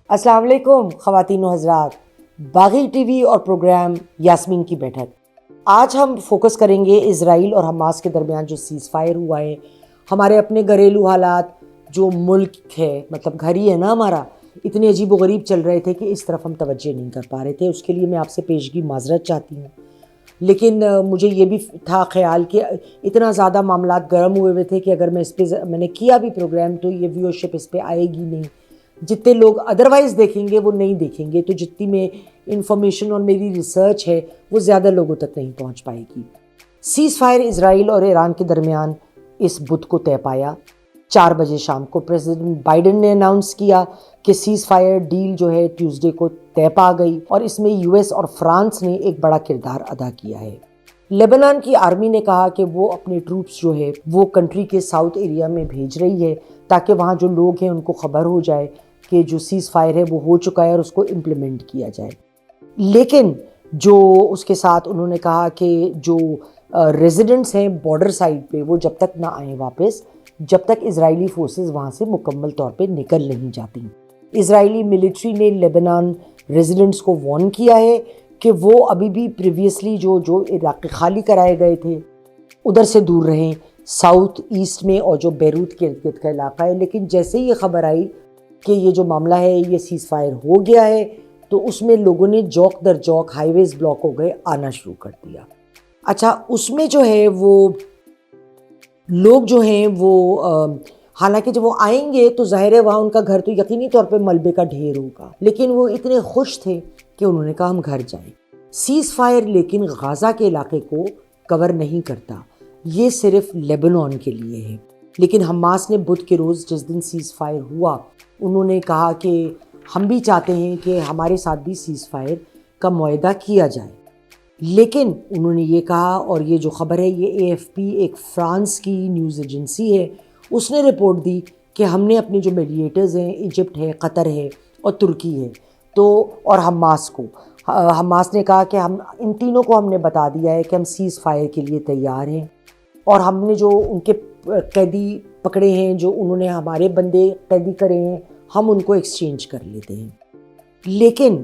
السلام علیکم خواتین و حضرات، باغی ٹی وی اور پروگرام یاسمین کی بیٹھک۔ آج ہم فوکس کریں گے اسرائیل اور حماس کے درمیان جو سیز فائر ہوا ہے، ہمارے اپنے گھریلو حالات جو ملک ہے، مطلب گھر ہی ہے نا ہمارا، اتنے عجیب و غریب چل رہے تھے کہ اس طرف ہم توجہ نہیں کر پا رہے تھے۔ اس کے لیے میں آپ سے پیشگی معذرت چاہتی ہوں، لیکن مجھے یہ بھی تھا خیال کہ اتنا زیادہ معاملات گرم ہوئے تھے کہ اگر میں اس پہ میں نے کیا بھی پروگرام تو یہ ویورشپ اس پہ آئے گی نہیں، جتنے لوگ ادروائز دیکھیں گے وہ نہیں دیکھیں گے، تو جتنی میں انفارمیشن اور میری ریسرچ ہے وہ زیادہ لوگوں تک نہیں پہنچ پائے گی۔ سیز فائر اسرائیل اور ایران کے درمیان اس بدھ کو طے پایا 4 بجے شام کو۔ پریزیڈنٹ بائیڈن نے اناؤنس کیا کہ سیز فائر ڈیل جو ہے ٹیوزڈے کو طے پا گئی، اور اس میں یو ایس اور فرانس نے ایک بڑا کردار ادا کیا ہے۔ لیبنان کی آرمی نے کہا کہ وہ اپنے ٹروپس جو ہے وہ کنٹری کے ساؤتھ ایریا میں بھیج رہی ہے تاکہ وہاں جو لوگ ہیں ان کو خبر ہو جائے کہ جو سیز فائر ہے وہ ہو چکا ہے اور اس کو امپلیمنٹ کیا جائے۔ لیکن جو اس کے ساتھ انہوں نے کہا کہ جو ریزیڈنٹس ہیں بارڈر سائڈ پہ وہ جب تک نہ آئیں واپس، جب تک اسرائیلی فورسز وہاں سے مکمل طور پہ نکل نہیں جاتی۔ اسرائیلی ملٹری نے لیبنان ریزیڈنٹس کو وارن کیا ہے کہ وہ ابھی بھی پریویسلی جو علاقے خالی کرائے گئے تھے ادھر سے دور رہیں، ساؤتھ ایسٹ میں اور جو بیروت کے ارد گرد کا علاقہ ہے۔ لیکن جیسے ہی یہ خبر آئی کہ یہ جو معاملہ ہے یہ سیز فائر ہو گیا ہے تو اس میں لوگوں نے جوک در جوک ہائی ویز بلاک ہو گئے، آنا شروع کر دیا۔ اچھا، اس میں جو ہے وہ لوگ جو ہیں وہ حالانکہ جب وہ آئیں گے تو ظاہر ہے وہاں ان کا گھر تو یقینی طور پہ ملبے کا ڈھیر ہوگا، لیکن وہ اتنے خوش تھے کہ انہوں نے کہا ہم گھر جائیں۔ سیز فائر لیکن غازہ کے علاقے کو کور نہیں کرتا، یہ صرف لیبنان کے لیے ہے۔ لیکن حماس نے بدھ کے روز جس دن سیز فائر ہوا انہوں نے کہا کہ ہم بھی چاہتے ہیں کہ ہمارے ساتھ بھی سیز فائر کا معاہدہ کیا جائے، لیکن انہوں نے یہ کہا، اور یہ جو خبر ہے یہ AFP ایک فرانس کی نیوز ایجنسی ہے، اس نے رپورٹ دی کہ ہم نے اپنے جو میڈیٹرز ہیں ایجپٹ ہے، قطر ہے اور ترکی ہے تو اور حماس نے کہا کہ ہم ان تینوں کو ہم نے بتا دیا ہے کہ ہم سیز فائر کے لیے تیار ہیں، اور ہم نے جو ان کے قیدی پکڑے ہیں، جو انہوں نے ہمارے بندے قیدی کرے ہیں، ہم ان کو ایکسچینج کر لیتے ہیں۔ لیکن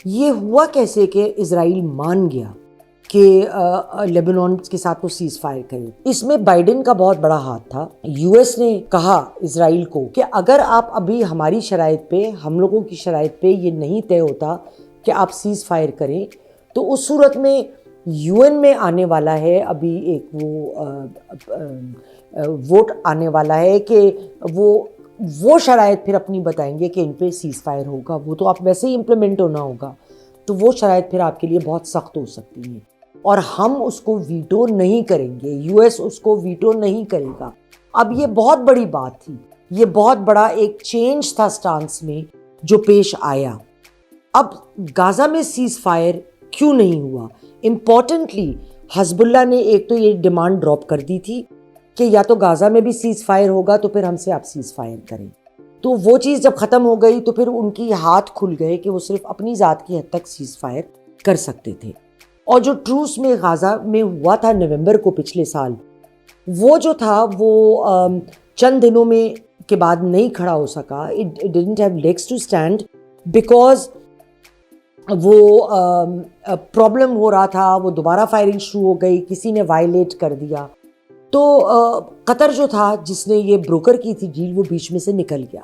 یہ ہوا کیسے کہ اسرائیل مان گیا کہ لیبنان کے ساتھ وہ سیز فائر کرے؟ اس میں بائیڈن کا بہت بڑا ہاتھ تھا۔ یو ایس نے کہا اسرائیل کو کہ اگر آپ ابھی ہماری شرائط پہ، ہم لوگوں کی شرائط پہ یہ نہیں طے ہوتا کہ آپ سیز فائر کریں تو اس صورت میں UN میں آنے والا ہے، ابھی ایک ووٹ آنے والا ہے کہ وہ شرائط پھر اپنی بتائیں گے کہ ان پہ سیز فائر ہوگا، وہ تو آپ ویسے ہی امپلیمنٹ ہونا ہوگا، تو وہ شرائط پھر آپ کے لیے بہت سخت ہو سکتی ہیں، اور ہم اس کو ویٹو نہیں کریں گے، US اس کو ویٹو نہیں کرے گا۔ اب یہ بہت بڑی بات تھی، یہ بہت بڑا ایک چینج تھا سٹانس میں جو پیش آیا۔ اب غازہ میں سیز فائر کیوں نہیں ہوا؟ امپورٹنٹلی حزب اللہ نے ایک تو یہ ڈیمانڈ ڈراپ کر دی تھی کہ یا تو غازہ میں بھی سیز فائر ہوگا تو پھر ہم سے آپ سیز فائر کریں، تو وہ چیز جب ختم ہو گئی تو پھر ان کی ہاتھ کھل گئے کہ وہ صرف اپنی ذات کی حد تک سیز فائر کر سکتے تھے۔ اور جو ٹروس میں غازہ میں ہوا تھا نومبر کو پچھلے سال، وہ جو تھا وہ چند دنوں میں کے بعد نہیں کھڑا ہو سکا۔ It didn't have legs to stand because وہ پرابلم ہو رہا تھا، وہ دوبارہ فائرنگ شروع ہو گئی، کسی نے وائلیٹ کر دیا، تو قطر جو تھا جس نے یہ بروکر کی تھی ڈیل وہ بیچ میں سے نکل گیا۔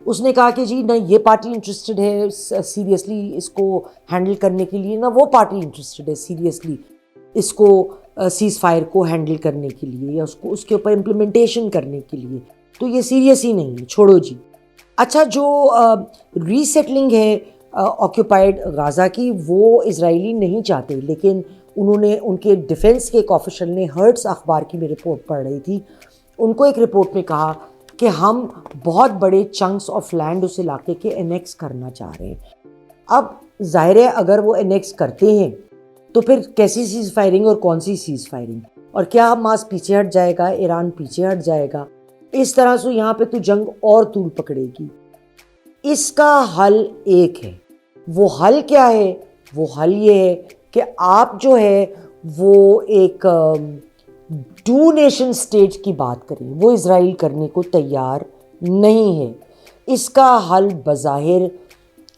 اس نے کہا کہ جی نہ یہ پارٹی انٹرسٹڈ ہے سیریسلی اس کو ہینڈل کرنے کے لیے، نہ وہ پارٹی انٹرسٹڈ ہے سیریسلی اس کو سیز فائر کو ہینڈل کرنے کے لیے یا اس کے اوپر امپلیمنٹیشن کرنے کے لیے، تو یہ سیریس ہی نہیں ہے، چھوڑو جی۔ اچھا، جو ری سیٹلنگ ہے آکیوپائڈ غازہ کی وہ اسرائیلی نہیں چاہتے، لیکن انہوں نے ان کے ڈیفنس کے ایک آفیشل نے ہرٹس اخبار کی میں رپورٹ پڑھ رہی تھی، ان کو ایک رپورٹ میں کہا کہ ہم بہت بڑے چنکس آف لینڈ اس علاقے کے انیکس کرنا چاہ رہے ہیں۔ اب ظاہر ہے اگر وہ انیکس کرتے ہیں تو پھر کیسی سیز فائرنگ اور کون سی سیز فائرنگ، اور کیا حماس پیچھے ہٹ جائے گا، ایران پیچھے ہٹ جائے گا، اس طرح سے یہاں پہ تو جنگ اور طول پکڑے گی۔ اس کا حل ایک ہے، وہ حل کیا ہے؟ وہ حل یہ ہے کہ آپ جو ہے وہ ایک ٹو نیشن اسٹیٹ کی بات کریں وہ اسرائیل کرنے کو تیار نہیں ہے. اس کا حل بظاہر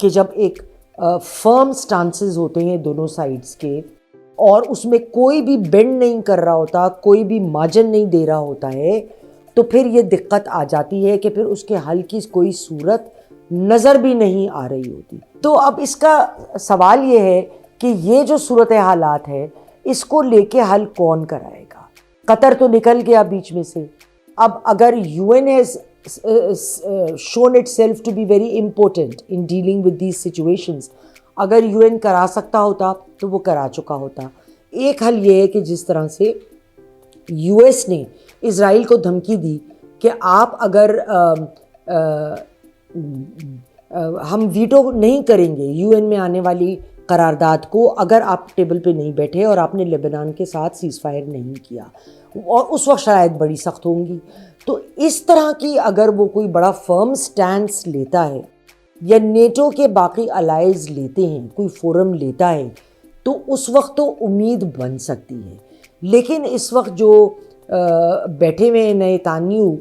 کہ جب ایک فرم سٹانسز ہوتے ہیں دونوں سائڈز کے اور اس میں کوئی بھی بینڈ نہیں کر رہا ہوتا, کوئی بھی مارجن نہیں دے رہا ہوتا ہے, تو پھر یہ دقت آ جاتی ہے کہ پھر اس کے حل کی کوئی صورت نظر بھی نہیں آ رہی ہوتی. تو اب اس کا سوال یہ ہے کہ یہ جو صورت حالات ہے اس کو لے کے حل کون کرائے گا؟ قطر تو نکل گیا بیچ میں سے. اب اگر U N has shown itself to be very important in dealing with these situations, اگر یو این کرا سکتا ہوتا تو وہ کرا چکا ہوتا. ایک حل یہ ہے کہ جس طرح سے یو ایس نے اسرائیل کو دھمکی دی کہ آپ اگر ہم ویٹو نہیں کریں گے یو این میں آنے والی قرارداد کو اگر آپ ٹیبل پہ نہیں بیٹھے اور آپ نے لیبنان کے ساتھ سیز فائر نہیں کیا, اور اس وقت شرائط بڑی سخت ہوں گی. تو اس طرح کی اگر وہ کوئی بڑا فرم سٹینس لیتا ہے یا نیٹو کے باقی الائز لیتے ہیں, کوئی فورم لیتا ہے, تو اس وقت تو امید بن سکتی ہے. لیکن اس وقت جو بیٹھے ہوئے نئے تانیو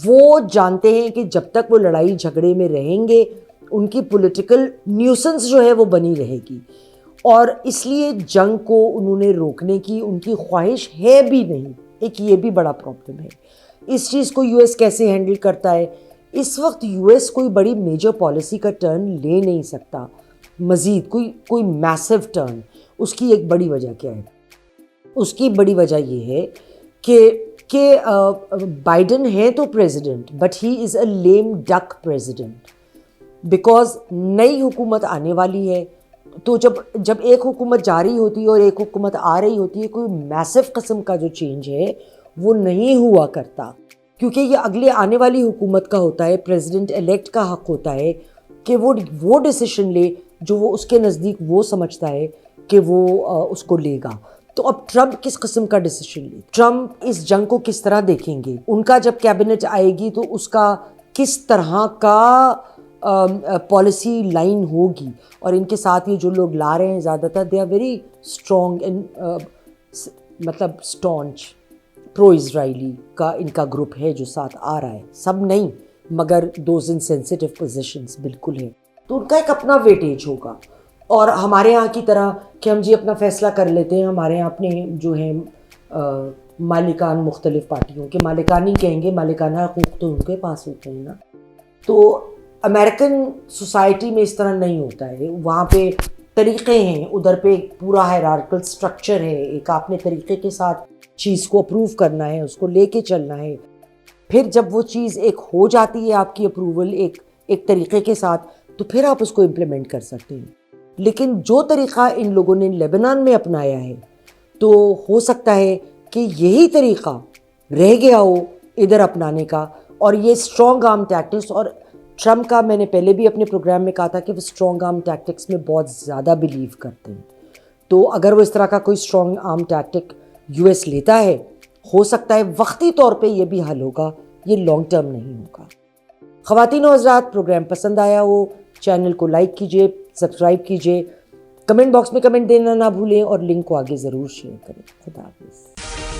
وہ جانتے ہیں کہ جب تک وہ لڑائی جھگڑے میں رہیں گے ان کی پولیٹیکل نیوسنس جو ہے وہ بنی رہے گی, اور اس لیے جنگ کو انہوں نے روکنے کی ان کی خواہش ہے بھی نہیں. ایک یہ بھی بڑا پرابلم ہے. اس چیز کو یو ایس کیسے ہینڈل کرتا ہے؟ اس وقت یو ایس کوئی بڑی میجر پالیسی کا ٹرن لے نہیں سکتا مزید, کوئی میسو ٹرن. اس کی ایک بڑی وجہ کیا ہے؟ اس کی بڑی وجہ یہ ہے کہ بائیڈن ہے تو president, but he is a lame duck president, because نئی حکومت آنے والی ہے. تو جب ایک حکومت جاری ہوتی ہے اور ایک حکومت آ رہی ہوتی ہے, کوئی میسو قسم کا جو چینج ہے وہ نہیں ہوا کرتا, کیونکہ یہ اگلے آنے والی حکومت کا ہوتا ہے. پریزیڈنٹ الیکٹ کا حق ہوتا ہے کہ وہ ڈیسیشن لے جو وہ اس کے نزدیک وہ سمجھتا ہے کہ وہ اس کو لے گا. تو اب ٹرمپ کس قسم کا ڈیسیشن لے؟ ٹرمپ اس جنگ کو کس طرح دیکھیں گے؟ ان کا جب کیبنٹ آئے گی تو اس کا کس طرح کا پالیسی لائن ہوگی؟ اور ان کے ساتھ یہ جو لوگ لا رہے ہیں زیادہ تر they are very strong and مطلب اسٹانچ پرو اسرائیلی کا ان کا گروپ ہے جو ساتھ آ رہا ہے. سب نہیں مگر دوز ان سینسٹیو پوزیشنز بالکل ہے. تو ان کا ایک اپنا ویٹیج ہوگا, اور ہمارے یہاں کی طرح کہ ہم جی اپنا فیصلہ کر لیتے ہیں. ہمارے یہاں اپنے جو ہیں مالکان مختلف پارٹیوں کے مالکان ہی کہیں گے, مالکانہ حقوق تو ان کے پاس ہوتے ہیں نا. تو امریکن سوسائٹی میں اس طرح نہیں ہوتا ہے. وہاں پہ طریقے ہیں, ادھر پہ پورا ہائرارکل سٹرکچر ہے. ایک آپ نے طریقے کے ساتھ چیز کو اپروو کرنا ہے, اس کو لے کے چلنا ہے. پھر جب وہ چیز ایک ہو جاتی ہے آپ کی اپروول ایک طریقے کے ساتھ, تو پھر آپ اس کو امپلیمنٹ کر سکتے ہیں. لیکن جو طریقہ ان لوگوں نے لیبنان میں اپنایا ہے, تو ہو سکتا ہے کہ یہی طریقہ رہ گیا ہو ادھر اپنانے کا. اور یہ اسٹرانگ آرم ٹیکٹکس, اور ٹرمپ کا میں نے پہلے بھی اپنے پروگرام میں کہا تھا کہ وہ اسٹرانگ آرم ٹیکٹکس میں بہت زیادہ بلیو کرتے ہیں. تو اگر وہ اس طرح کا کوئی اسٹرانگ آرم ٹیکٹک یو ایس لیتا ہے, ہو سکتا ہے وقتی طور پہ یہ بھی حل ہوگا, یہ لانگ ٹرم نہیں ہوگا. خواتین و حضرات, پروگرام پسند آیا ہو چینل کو لائک کیجئے, سبسکرائب کیجئے, کمنٹ باکس میں کمنٹ دینا نہ بھولیں, اور لنک کو آگے ضرور شیئر کریں. خدا حافظ.